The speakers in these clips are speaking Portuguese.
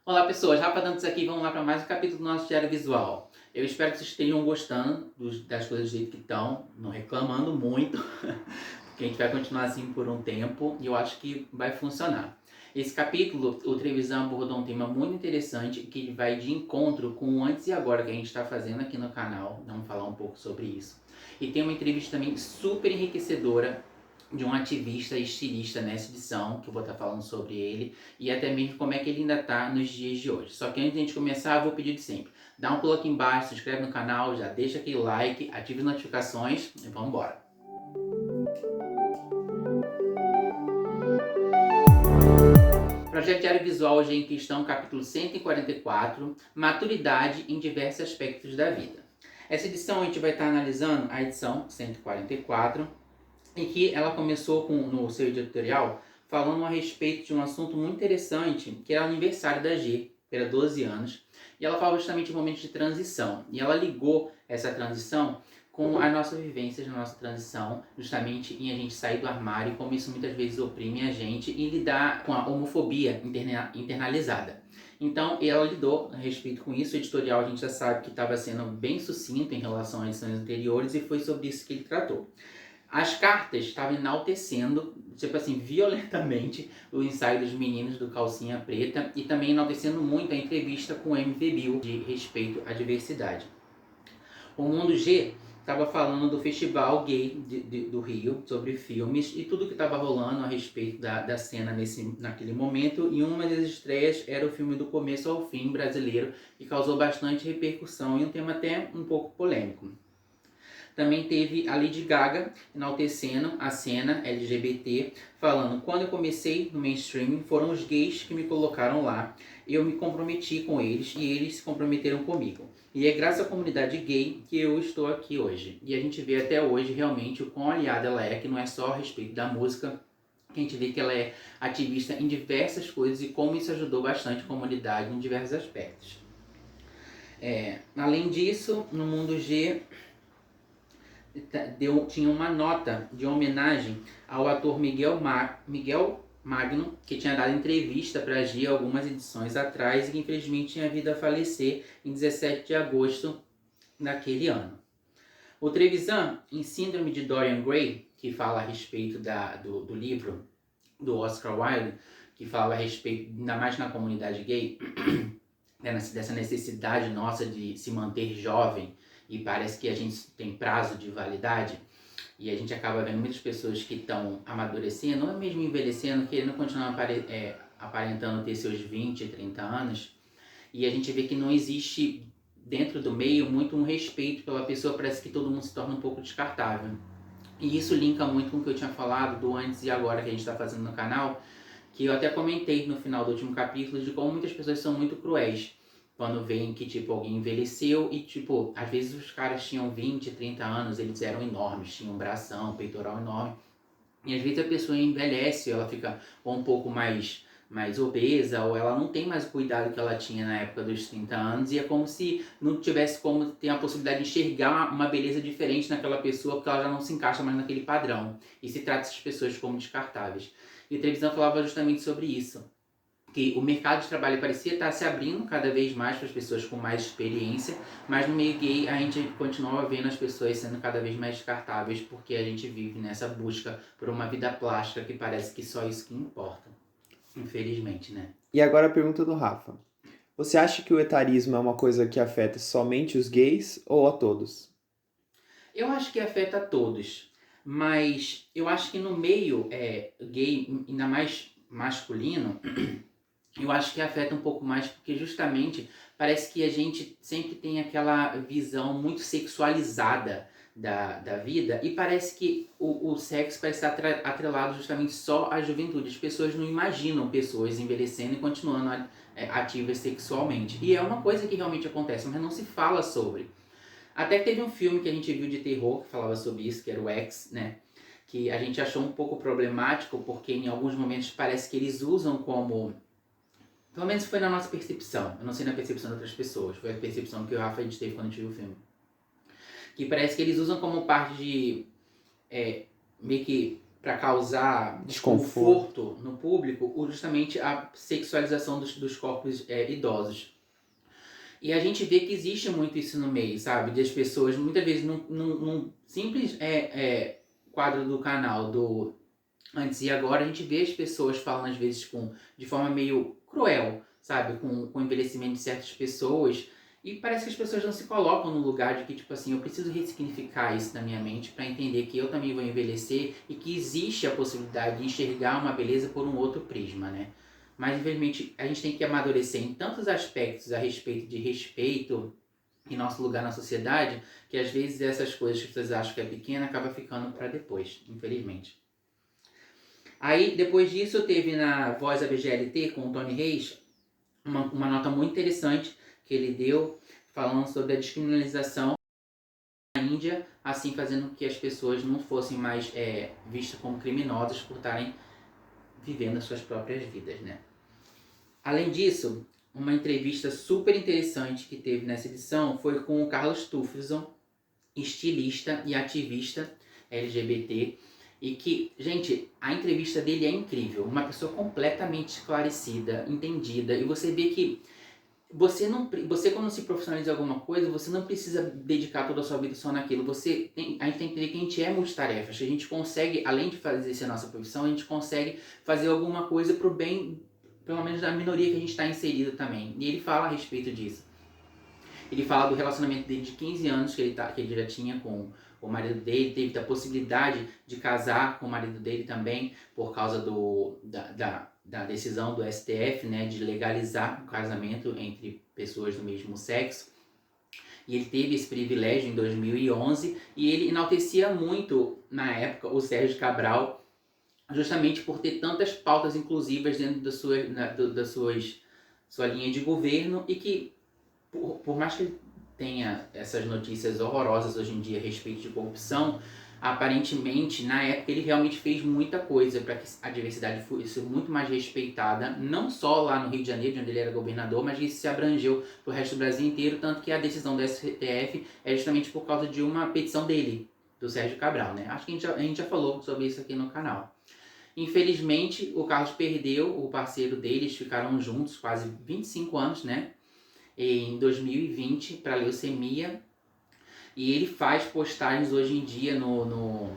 Olá pessoas, Rafa Dantas aqui, vamos lá para mais um capítulo do nosso Diário Visual. Eu espero que vocês estejam gostando das coisas do jeito que estão, não reclamando muito, porque a gente vai continuar assim por um tempo e eu acho que vai funcionar. Esse capítulo, o Trevisan abordou um tema muito interessante que vai de encontro com o antes e agora que a gente está fazendo aqui no canal, vamos falar um pouco sobre isso. E tem uma entrevista também super enriquecedora de um ativista e estilista nessa edição, que eu vou estar falando sobre ele, e até mesmo como é que ele ainda está nos dias de hoje. Só que antes de a gente começar, eu vou pedir de sempre. Dá um pulo aqui embaixo, se inscreve no canal, já deixa aquele like, ative as notificações e vamos embora. Projeto Diário Visual hoje em questão, capítulo 144, Maturidade em diversos aspectos da vida. Essa edição a gente vai estar analisando a edição 144, em que ela começou no seu editorial falando a respeito de um assunto muito interessante, que era o aniversário da G, que era 12 anos, e ela fala justamente do momento de transição, e ela ligou essa transição com as nossas vivências na nossa transição, justamente em a gente sair do armário, como isso muitas vezes oprime a gente, e lidar com a homofobia internalizada. Então, ela lidou a respeito com isso. O editorial a gente já sabe que estava sendo bem sucinto em relação às edições anteriores, e foi sobre isso que ele tratou. As cartas estavam enaltecendo, tipo assim, violentamente o ensaio dos meninos do Calcinha Preta e também enaltecendo muito a entrevista com o MV Bill de respeito à diversidade. O Mundo G estava falando do Festival Gay do Rio, sobre filmes e tudo que estava rolando a respeito da cena naquele momento, e uma das estreias era o filme Do Começo ao Fim brasileiro, que causou bastante repercussão e um tema até um pouco polêmico. Também teve a Lady Gaga enaltecendo a cena LGBT, falando: quando eu comecei no mainstream, foram os gays que me colocaram lá, eu me comprometi com eles e eles se comprometeram comigo. E é graças à comunidade gay que eu estou aqui hoje. E a gente vê até hoje realmente o quão aliada ela é, que não é só a respeito da música, que a gente vê que ela é ativista em diversas coisas e como isso ajudou bastante a comunidade em diversos aspectos. Além disso, no Mundo G tinha uma nota de homenagem ao ator Miguel Magno, que tinha dado entrevista para a G algumas edições atrás e que infelizmente tinha vindo a falecer em 17 de agosto daquele ano. O Trevisan, em Síndrome de Dorian Gray, que fala a respeito do livro do Oscar Wilde, que fala a respeito, ainda mais na comunidade gay, dessa necessidade nossa de se manter jovem, e parece que a gente tem prazo de validade, e a gente acaba vendo muitas pessoas que estão amadurecendo, ou mesmo envelhecendo, querendo continuar aparentando ter seus 20, 30 anos, e a gente vê que não existe dentro do meio muito um respeito pela pessoa, parece que todo mundo se torna um pouco descartável. E isso linka muito com o que eu tinha falado do antes e agora que a gente está fazendo no canal, que eu até comentei no final do último capítulo de como muitas pessoas são muito cruéis quando veem que, tipo, alguém envelheceu e, tipo, às vezes os caras tinham 20, 30 anos, eles eram enormes, tinham um bração, um peitoral enorme, e às vezes a pessoa envelhece, ela fica ou um pouco mais obesa, ou ela não tem mais o cuidado que ela tinha na época dos 30 anos, e é como se não tivesse como ter a possibilidade de enxergar uma beleza diferente naquela pessoa, porque ela já não se encaixa mais naquele padrão, e se trata essas pessoas como descartáveis. E a televisão falava justamente sobre isso, que o mercado de trabalho parecia estar se abrindo cada vez mais para as pessoas com mais experiência, mas no meio gay a gente continua vendo as pessoas sendo cada vez mais descartáveis, porque a gente vive nessa busca por uma vida plástica que parece que só isso que importa. Infelizmente, né? E agora a pergunta do Rafa. Você acha que o etarismo é uma coisa que afeta somente os gays ou a todos? Eu acho que afeta a todos, mas eu acho que no meio gay, ainda mais masculino, eu acho que afeta um pouco mais porque justamente parece que a gente sempre tem aquela visão muito sexualizada da vida, e parece que o sexo parece estar atrelado justamente só à juventude. As pessoas não imaginam pessoas envelhecendo e continuando ativas sexualmente. E é uma coisa que realmente acontece, mas não se fala sobre. Até que teve um filme que a gente viu de terror que falava sobre isso, que era o X, né? Que a gente achou um pouco problemático porque em alguns momentos parece que eles usam como... Pelo menos foi na nossa percepção. Eu não sei na percepção de outras pessoas. Foi a percepção que o Rafa a gente teve quando a gente viu o filme. Que parece que eles usam como parte de... meio que para causar desconforto no público, justamente a sexualização dos corpos idosos. E a gente vê que existe muito isso no meio, sabe? De as pessoas, muitas vezes, num simples quadro do canal do Antes e Agora, a gente vê as pessoas falando, às vezes, de forma meio cruel, sabe? Com o envelhecimento de certas pessoas. E parece que as pessoas não se colocam no lugar de que, tipo assim, eu preciso ressignificar isso na minha mente para entender que eu também vou envelhecer e que existe a possibilidade de enxergar uma beleza por um outro prisma, né? Mas, infelizmente, a gente tem que amadurecer em tantos aspectos a respeito de respeito em nosso lugar na sociedade, que às vezes essas coisas que vocês acham que é pequena acaba ficando para depois, infelizmente. Aí, depois disso, teve na Voz da BGLT com o Tony Reis uma nota muito interessante que ele deu falando sobre a descriminalização na Índia, assim fazendo com que as pessoas não fossem mais vistas como criminosas por estarem vivendo as suas próprias vidas, né? Além disso, uma entrevista super interessante que teve nessa edição foi com o Carlos Tuffison, estilista e ativista LGBT, e que, gente, a entrevista dele é incrível, uma pessoa completamente esclarecida, entendida, e você vê que você quando se profissionaliza em alguma coisa, você não precisa dedicar toda a sua vida só naquilo. A gente tem que entender que a gente é multitarefas, a gente consegue, além de fazer essa nossa profissão, a gente consegue fazer alguma coisa pro bem, pelo menos da minoria que a gente está inserido também. E ele fala a respeito disso. Ele fala do relacionamento dele de 15 anos que ele já tinha com o marido dele, teve a possibilidade de casar com o marido dele também por causa da decisão do STF, né, de legalizar o casamento entre pessoas do mesmo sexo. E ele teve esse privilégio em 2011 e ele enaltecia muito, na época, o Sérgio Cabral, justamente por ter tantas pautas inclusivas dentro sua linha de governo e que, por mais que ele tenha essas notícias horrorosas hoje em dia a respeito de corrupção, aparentemente, na época, ele realmente fez muita coisa para que a diversidade fosse muito mais respeitada, não só lá no Rio de Janeiro, onde ele era governador, mas isso se abrangeu para o resto do Brasil inteiro, tanto que a decisão do STF é justamente por causa de uma petição dele, do Sérgio Cabral, né? Acho que a gente já falou sobre isso aqui no canal. Infelizmente, o Carlos perdeu o parceiro deles, ficaram juntos quase 25 anos, né? Em 2020 para leucemia, e ele faz postagens hoje em dia no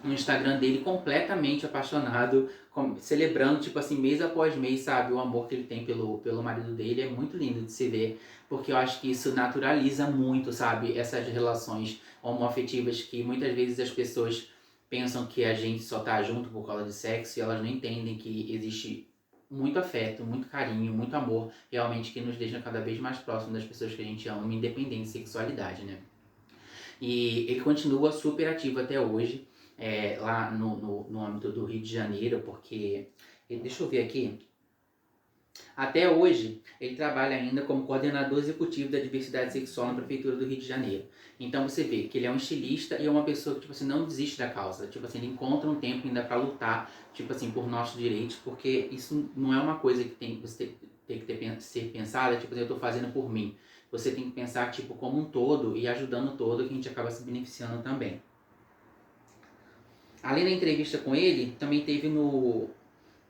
Instagram dele completamente apaixonado, celebrando, tipo assim, mês após mês, sabe, o amor que ele tem pelo marido dele. É muito lindo de se ver, porque eu acho que isso naturaliza muito, sabe, essas relações homoafetivas que muitas vezes as pessoas pensam que a gente só tá junto por causa de sexo e elas não entendem que existe muito afeto, muito carinho, muito amor, realmente, que nos deixa cada vez mais próximo das pessoas que a gente ama, independente de sexualidade, né? E ele continua super ativo até hoje, lá no âmbito do Rio de Janeiro, porque, deixa eu ver aqui, até hoje ele trabalha ainda como coordenador executivo da diversidade sexual na Prefeitura do Rio de Janeiro. Então você vê que ele é um estilista e é uma pessoa que, tipo assim, não desiste da causa. Tipo assim, ele encontra um tempo ainda para lutar, tipo assim, por nossos direitos, porque isso não é uma coisa que você tem que ser pensada, tipo assim, eu tô fazendo por mim. Você tem que pensar, tipo, como um todo e ajudando o todo, que a gente acaba se beneficiando também. Além da entrevista com ele, também teve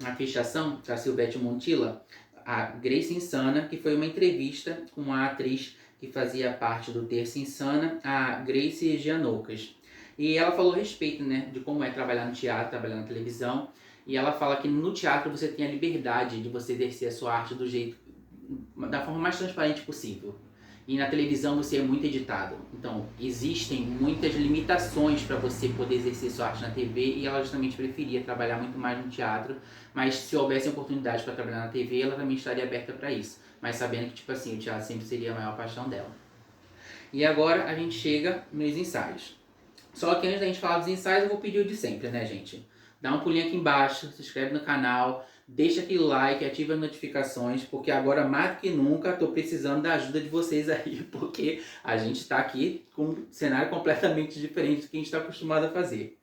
na fichação da Silvete Montilla, a Grace Insana, que foi uma entrevista com a atriz que fazia parte do Terça Insana, a Grace Gianoucas. E ela falou a respeito, né, de como é trabalhar no teatro, trabalhar na televisão. E ela fala que no teatro você tem a liberdade de você exercer a sua arte da forma mais transparente possível. E na televisão você é muito editado. Então, existem muitas limitações para você poder exercer sua arte na TV, e ela justamente preferia trabalhar muito mais no teatro, mas se houvesse oportunidade para trabalhar na TV, ela também estaria aberta para isso, mas sabendo que, tipo assim, o teatro sempre seria a maior paixão dela. E agora a gente chega nos ensaios. Só que antes da gente falar dos ensaios, eu vou pedir o de sempre, né, gente? Dá um pulinho aqui embaixo, se inscreve no canal, deixa aquele like, ativa as notificações, porque agora mais do que nunca estou precisando da ajuda de vocês aí, porque a gente está aqui com um cenário completamente diferente do que a gente está acostumado a fazer.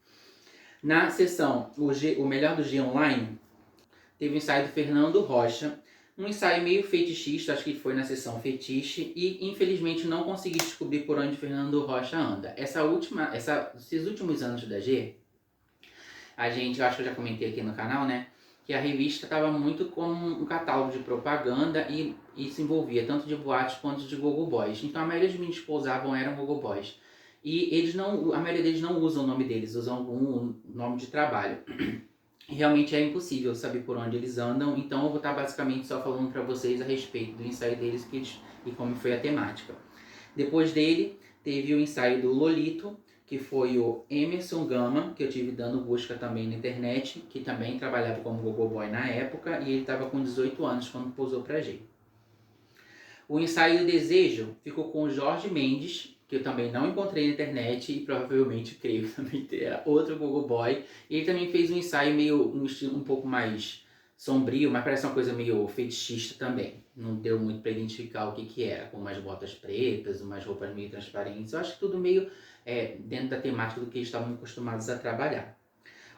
Na sessão O Melhor do G Online, teve o ensaio do Fernando Rocha, um ensaio meio fetichista, acho que foi na sessão fetiche, e infelizmente não consegui descobrir por onde o Fernando Rocha anda. Esses últimos anos da G, eu acho que eu já comentei aqui no canal, né? Que a revista estava muito como um catálogo de propaganda e isso envolvia tanto de boates quanto de gogo boys. Então a maioria dos meninos que pousavam eram gogo boys. E eles não, a maioria deles não usam o nome deles, usam algum nome de trabalho. Realmente é impossível saber por onde eles andam, então eu vou estar basicamente só falando para vocês a respeito do ensaio deles e como foi a temática. Depois dele, teve o ensaio do Lolito, que foi o Emerson Gama, que eu tive dando busca também na internet, que também trabalhava como gogo boy na época, e ele estava com 18 anos quando posou pra G. O ensaio do Desejo ficou com o Jorge Mendes, que eu também não encontrei na internet, e provavelmente, creio, também era outro gogo boy. E ele também fez um ensaio meio, um estilo um pouco mais sombrio, mas parece uma coisa meio fetichista também. Não deu muito para identificar o que era, com umas botas pretas, umas roupas meio transparentes. Eu acho que tudo meio dentro da temática do que eles estavam acostumados a trabalhar.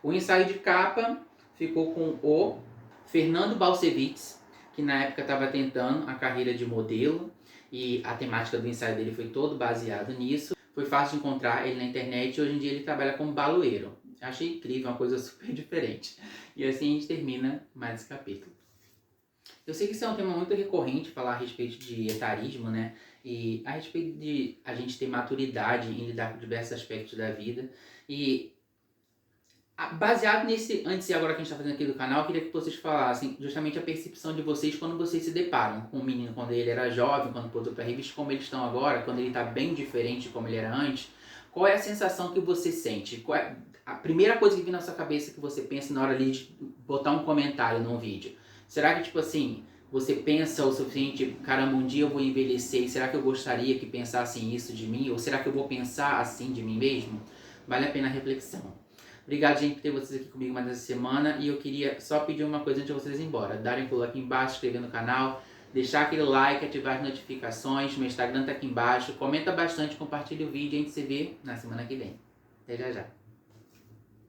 O ensaio de capa ficou com o Fernando Balcevitz, que na época estava tentando a carreira de modelo, e a temática do ensaio dele foi todo baseado nisso. Foi fácil de encontrar ele na internet e hoje em dia ele trabalha como baloeiro. Achei incrível, uma coisa super diferente. E assim a gente termina mais esse capítulo. Eu sei que isso é um tema muito recorrente, falar a respeito de etarismo, né? E a respeito de a gente ter maturidade em lidar com diversos aspectos da vida. E baseado nesse antes e agora que a gente está fazendo aqui do canal, eu queria que vocês falassem justamente a percepção de vocês quando vocês se deparam com o menino quando ele era jovem, quando posou para a revista, como eles estão agora, quando ele está bem diferente de como ele era antes. Qual é a sensação que você sente? Qual é a primeira coisa que vem na sua cabeça que você pensa na hora ali de botar um comentário num vídeo? Será que, tipo assim, você pensa o suficiente, caramba, um dia eu vou envelhecer, e será que eu gostaria que pensassem isso de mim? Ou será que eu vou pensar assim de mim mesmo? Vale a pena a reflexão. Obrigado, gente, por ter vocês aqui comigo mais essa semana. E eu queria só pedir uma coisa antes de vocês ir embora. Darem um pulo aqui embaixo, inscrever no canal, deixar aquele like, ativar as notificações. Meu Instagram tá aqui embaixo. Comenta bastante, compartilha o vídeo e a gente se vê na semana que vem. Até já já.